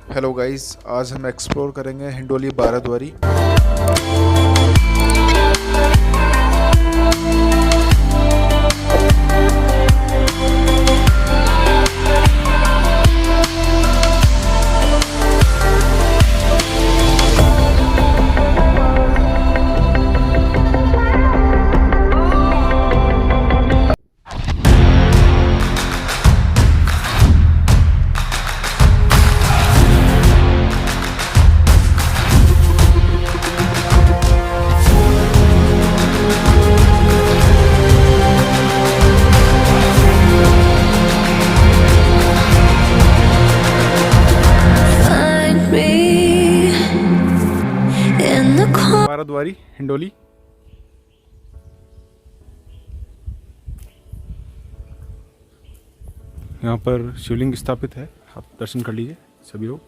Hello guys, आज हम explore करेंगे Hindoli Baradwari. Find me in the corner. Baradwari Hindoli. यहाँ पर शिवलिंग स्थापित है, आप दर्शन कर लीजिए सभी लोग।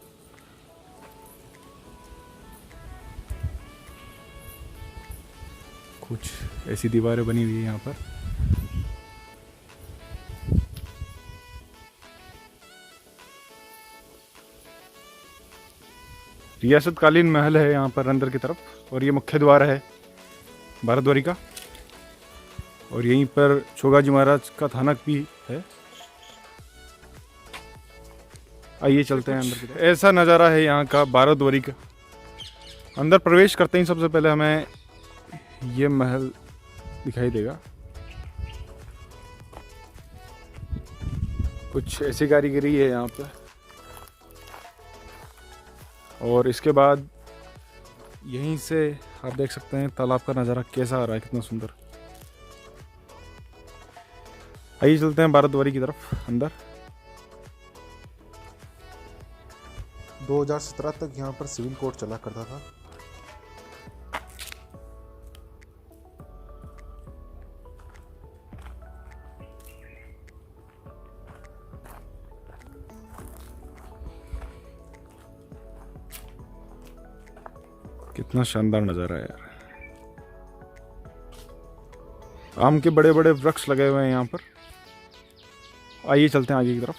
कुछ ऐसी दीवारें बनी हुई है यहाँ पर। रियासतकालीन महल है यहाँ पर अंदर की तरफ, और ये मुख्य द्वार है बाराद्वारी का। और यहीं पर छोगाजी महाराज का थानक भी है। आइए चलते हैं अंदर की तरफ। ऐसा नज़ारा है यहाँ का बाराद्वारी का। अंदर प्रवेश करते ही सबसे पहले हमें ये महल दिखाई देगा। कुछ ऐसी कारीगरी है यहाँ पर। और इसके बाद यहीं से आप देख सकते हैं तालाब का नज़ारा कैसा आ रहा है, कितना सुंदर। आइए चलते हैं बाराद्वारी की तरफ अंदर। 2017 तक यहाँ पर सिविल कोर्ट चला करता था। कितना शानदार नज़ारा है यार। आम के बड़े बड़े वृक्ष लगे हुए हैं यहाँ पर। आइए चलते हैं आगे की तरफ।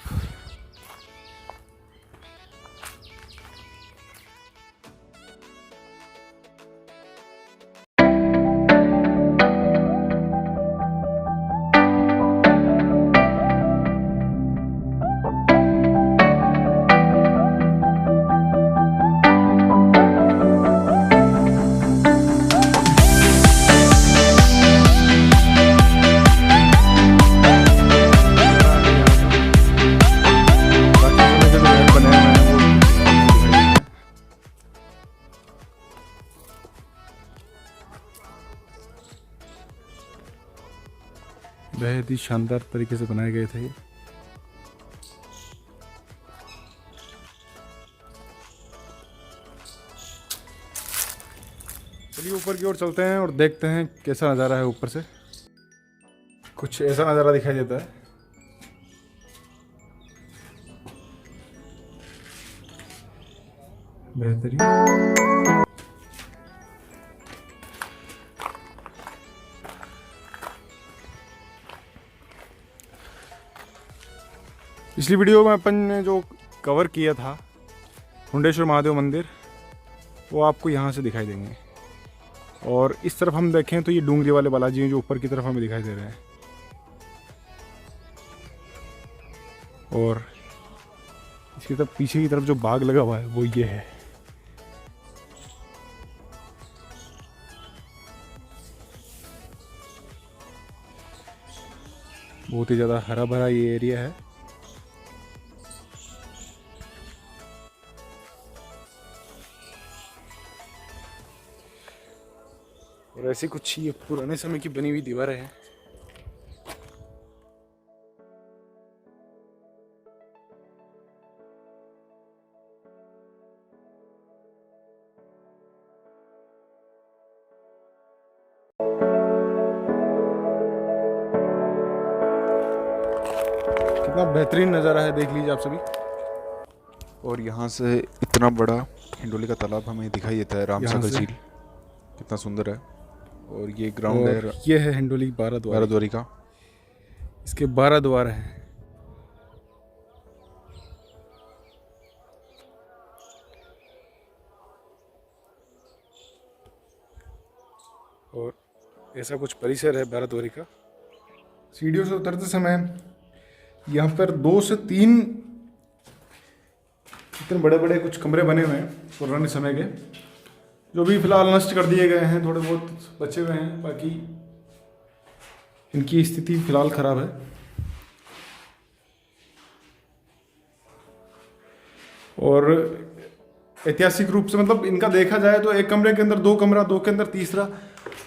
बेहद ही शानदार तरीके से बनाए गए थे ये। चलिए ऊपर की ओर चलते हैं और देखते हैं कैसा नज़ारा है ऊपर से। कुछ ऐसा नज़ारा दिखाई देता है। बेहतरीन। पिछली वीडियो में अपन ने जो कवर किया था मुंडेश्वर महादेव मंदिर, वो आपको यहाँ से दिखाई देंगे। और इस तरफ हम देखें तो ये डूंगरी वाले बालाजी हैं जो ऊपर की तरफ हमें दिखाई दे रहे हैं। और इसकी तरफ पीछे की तरफ जो बाग लगा हुआ है वो ये है। बहुत ही ज़्यादा हरा भरा ये एरिया है। और ऐसी कुछ ये पुराने समय की बनी हुई दीवारें हैं। कितना बेहतरीन नज़ारा है, देख लीजिए आप सभी। और यहाँ से इतना बड़ा हिंडोली का तालाब हमें दिखाई देता है, रामसागर झील कितना सुंदर है। और ये ग्राउंड है, ये है हिंडोली बाराद्वारी का। इसके 12 द्वार हैं। और ऐसा कुछ परिसर है भारतवारी का। सीढ़ियों से उतरते समय यहाँ पर 2 से 3 इतने बड़े बड़े कुछ कमरे बने हुए हैं पुराने समय के, जो भी फिलहाल नष्ट कर दिए गए हैं, थोड़े बहुत बचे हुए हैं, बाकी इनकी स्थिति फिलहाल खराब है। और ऐतिहासिक रूप से मतलब इनका देखा जाए तो एक कमरे के अंदर 2 कमरा, 2 के अंदर तीसरा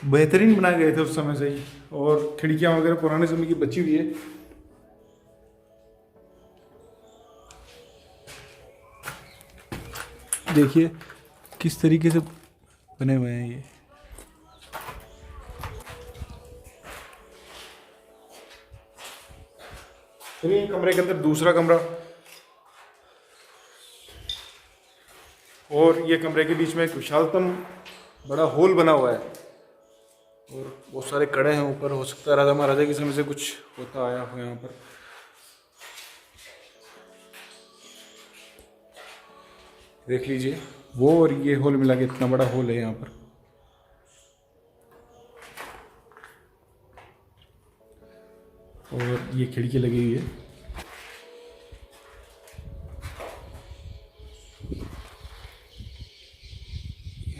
बेहतरीन बनाए गए थे उस समय से ही। और खिड़कियां वगैरह पुराने समय की बची हुई है। देखिए किस तरीके से बने हुए हैं ये। फिर कमरे के अंदर दूसरा कमरा, और ये कमरे के बीच में एक विशालतम बड़ा हॉल बना हुआ है और बहुत सारे कड़े हैं ऊपर। हो सकता है राजा महाराजा के समय से कुछ होता आया हो यहाँ पर। देख लीजिए वो और ये हॉल मिला के इतना बड़ा हॉल है यहाँ पर। और ये खिड़की लगी हुई है।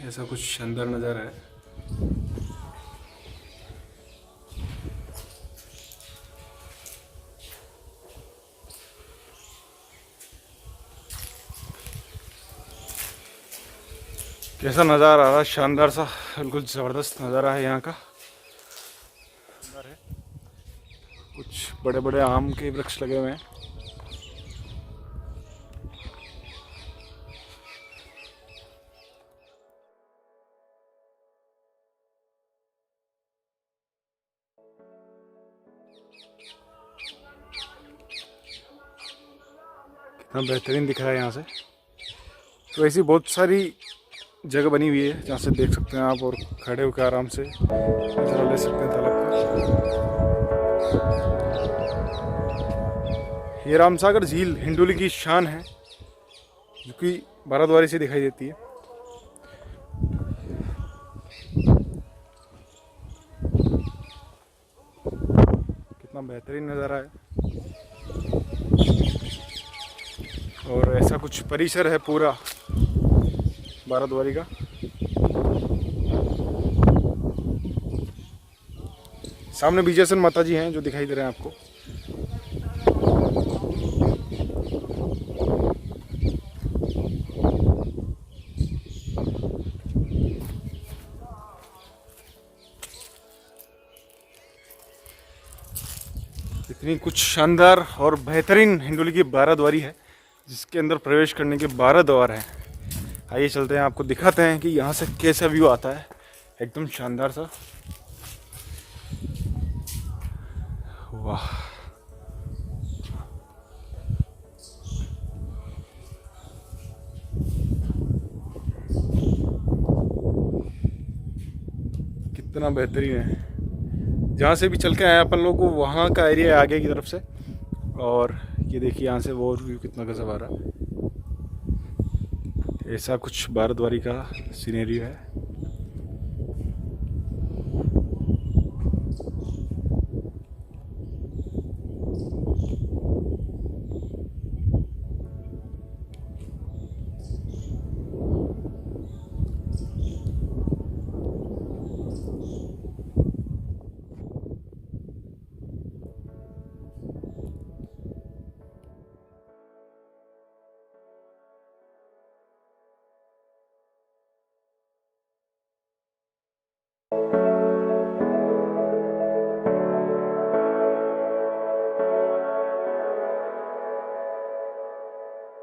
ऐसा कुछ शानदार नज़ारा है। कैसा नज़ारा आ रहा है, शानदार सा, बिल्कुल ज़बरदस्त नज़ारा है यहाँ का। कुछ बड़े बड़े आम के वृक्ष लगे हुए हैं। कितना बेहतरीन दिख रहा है यहाँ से। तो ऐसी बहुत सारी जगह बनी हुई है जहाँ से देख सकते हैं आप और खड़े होकर आराम से नज़ारा ले सकते हैं तालाब का। ये रामसागर झील हिंडोली की शान है, जो कि भारतवारी से दिखाई देती है। कितना बेहतरीन नज़ारा है। और ऐसा कुछ परिसर है पूरा भारतवारी का। सामने विजयसन माता जी हैं जो दिखाई दे रहे हैं आपको। इतनी कुछ शानदार और बेहतरीन हिंडोली की भारतवारी है, जिसके अंदर प्रवेश करने के 12 द्वार हैं। आइए चलते हैं, आपको दिखाते हैं कि यहाँ से कैसा व्यू आता है, एकदम शानदार सा। वाह, कितना बेहतरीन है। जहाँ से भी चल के आए अपन लोग को, वहाँ का एरिया है आगे की तरफ से। और ये देखिए यहाँ से वो व्यू कितना गजब आ रहा है। ऐसा कुछ भारतवारी का सीनरी है।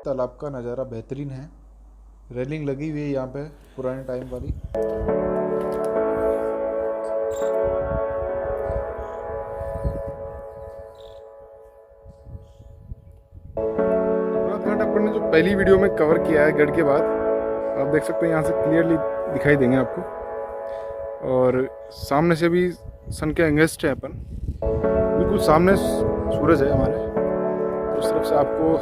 तालाब का नज़ारा बेहतरीन है। रेलिंग लगी हुई है यहाँ पे पुराने टाइम वाली। रघुनाथ घाट अपन ने जो पहली वीडियो में कवर किया है गढ़ के बाद, आप देख सकते हैं यहाँ से क्लियरली दिखाई देंगे आपको। और सामने से भी सन के अगेंस्ट है अपन, बिल्कुल सामने सूरज है हमारे, उस तरफ से आपको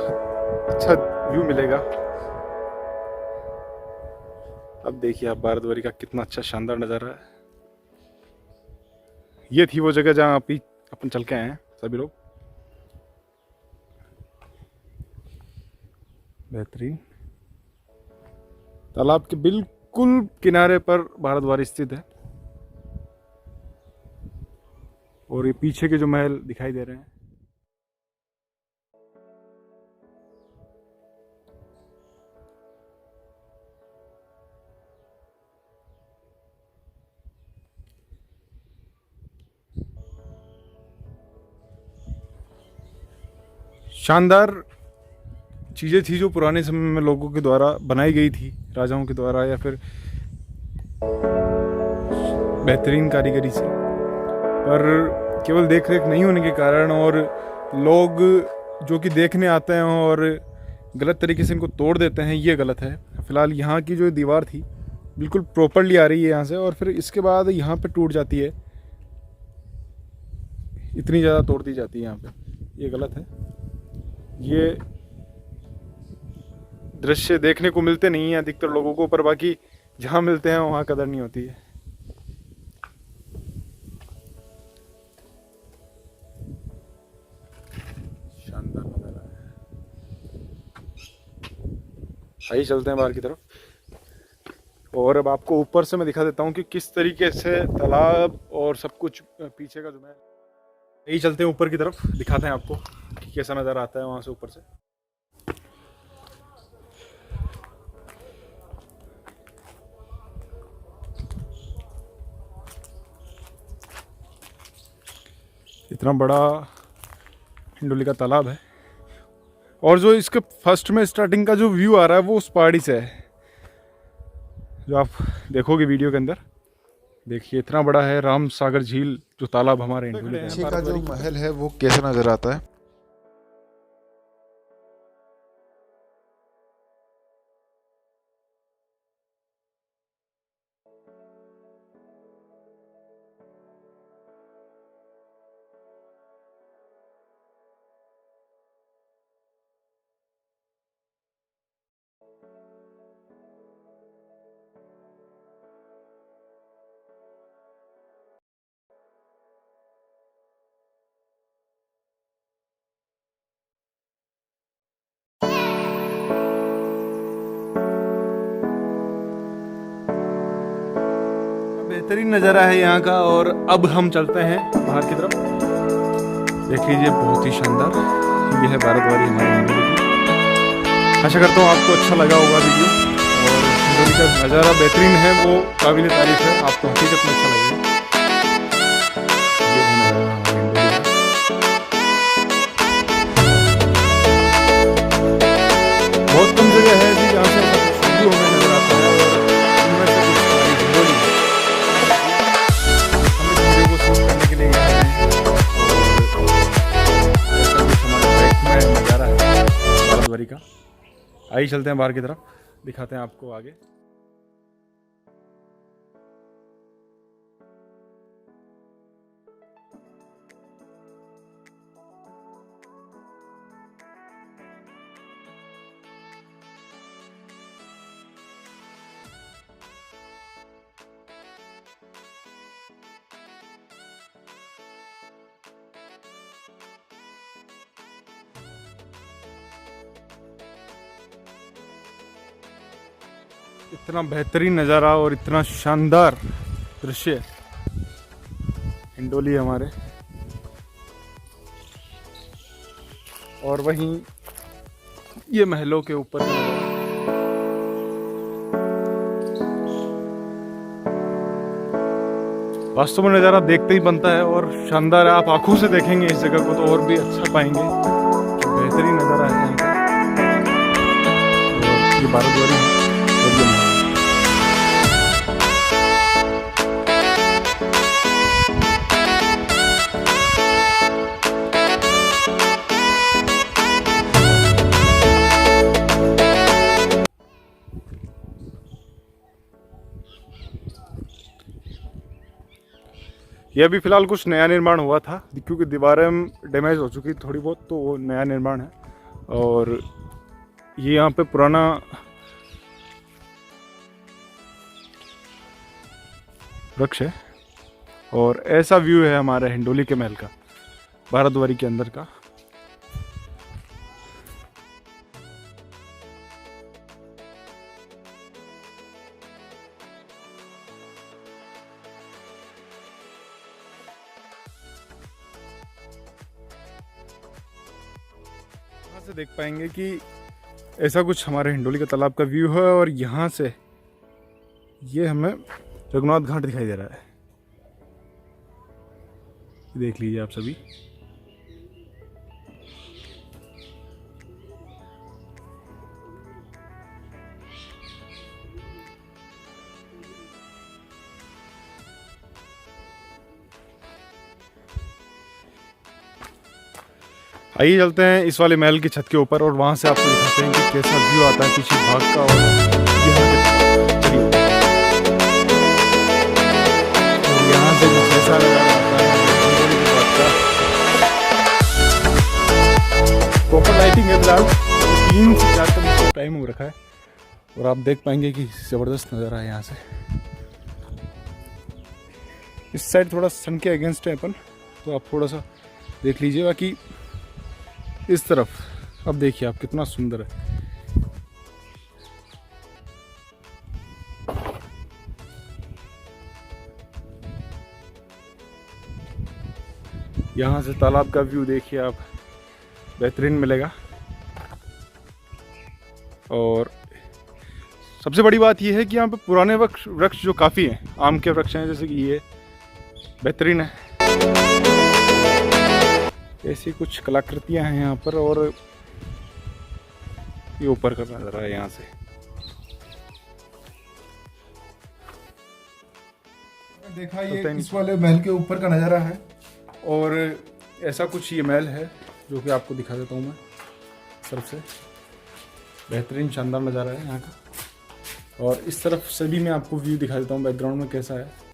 अच्छा व्यू मिलेगा। अब देखिए आप भारतवारी का कितना अच्छा शानदार नज़ारा है। ये थी वो जगह जहाँ अभी अपन चल के आए हैं सभी लोग। बेहतरीन। तालाब के बिल्कुल किनारे पर भारतवारी स्थित है और ये पीछे के जो महल दिखाई दे रहे हैं, शानदार चीज़ें थी जो पुराने समय में लोगों के द्वारा बनाई गई थी, राजाओं के द्वारा या फिर बेहतरीन कारीगरी से, पर केवल देख रेख नहीं होने के कारण और लोग जो कि देखने आते हैं और गलत तरीके से इनको तोड़ देते हैं, ये गलत है। फिलहाल यहाँ की जो दीवार थी बिल्कुल प्रॉपरली आ रही है यहाँ से और फिर इसके बाद यहाँ पे टूट जाती है, इतनी ज़्यादा तोड़ दी जाती है यहाँ पे, ये गलत है। ये दृश्य देखने को मिलते नहीं है अधिकतर लोगों को, पर बाकी जहाँ मिलते हैं वहाँ कदर नहीं होती है। शानदार नज़ारा है। आइए चलते हैं बाहर की तरफ और अब आपको ऊपर से मैं दिखा देता हूँ कि किस तरीके से तालाब और सब कुछ पीछे का जो है। यही चलते हैं ऊपर की तरफ, दिखाते हैं आपको कि कैसा नज़ारा आता है वहाँ से ऊपर से। इतना बड़ा हिंडोली का तालाब है और जो इसके फर्स्ट में स्टार्टिंग का जो व्यू आ रहा है वो उस पहाड़ी से है, जो आप देखोगे वीडियो के अंदर। देखिए इतना बड़ा है राम सागर झील, जो तालाब हमारे हिंडोली का जो महल है वो कैसा नजर आता है। बेहतरीन नज़ारा है यहाँ का और अब हम चलते हैं बाहर की तरफ। देख लीजिए बहुत ही शानदार, ये है भारतवारी हमारे हिंडोली की। आशा करता हूँ आपको अच्छा लगा होगा वीडियो और हिंडोली का नज़ारा बेहतरीन है, वो काबिल तारीफ है, आपको हकीकत में अच्छा लगेगा। ये है नज़ारा हमारे हिंडोली का। बहुत कम जगह है जी जहाँ से वीडियो हमें नजर आता है और इनमें से कुछ हमारी हिंडोली है। करने के लिए गए हैं और ऐसा कुछ हमारे बाइक में नज़ारा है भारतवारी का। आइए चलते हैं बाहर की तरफ, दिखाते हैं आपको आगे। इतना बेहतरीन नज़ारा और इतना शानदार दृश्य हिंडोली हमारे, और वहीं ये महलों के ऊपर वास्तव में नज़ारा देखते ही बनता है और शानदार है। आप आंखों से देखेंगे इस जगह को तो और भी अच्छा पाएंगे। बेहतरीन नज़ारा है यहाँ का। ये भारतवारी है और ये ये अभी फ़िलहाल कुछ नया निर्माण हुआ था क्योंकि दीवारें डैमेज हो चुकी थोड़ी बहुत, तो वो नया निर्माण है। और ये यहाँ पे पुराना वृक्ष है और ऐसा व्यू है हमारे हिंडोली के महल का, भारतवारी के अंदर का। यहाँ से देख पाएंगे कि ऐसा कुछ हमारे हिंडोली के तालाब का व्यू है, और यहाँ से ये हमें रघुनाथ घाट दिखाई दे रहा है। देख लीजिए आप सभी। आइए चलते हैं इस वाले महल की छत के ऊपर, और वहां से आपको दिखाते हैं कि कैसा व्यू आता है पीछे भाग का। और यहाँ से कुछ ऐसा नजारा आता है प्रॉपर लाइटिंग है। फिलहाल 3 से 4 का टाइम हो रखा है, और आप देख पाएंगे कि जबरदस्त नज़ारा है यहाँ से। इस साइड थोड़ा सन के अगेंस्ट है अपन, तो आप थोड़ा सा देख लीजिए। बाकी इस तरफ अब देखिए आप, कितना सुंदर है। यहाँ से तालाब का व्यू देखिए आप, बेहतरीन मिलेगा। और सबसे बड़ी बात यह है कि यहाँ पे पुराने वृक्ष जो काफ़ी हैं, आम के वृक्ष हैं, जैसे कि ये बेहतरीन है। ऐसी कुछ कलाकृतियां हैं यहाँ पर, और ये ऊपर का नज़ारा है यहाँ से। देखा ये इस वाले महल के ऊपर का नज़ारा है, और ऐसा कुछ ये महल है जो कि आपको दिखा देता हूँ मैं तरफ से। बेहतरीन शानदार नज़ारा है यहाँ का, और इस तरफ से भी मैं आपको व्यू दिखा देता हूँ बैकग्राउंड में कैसा है।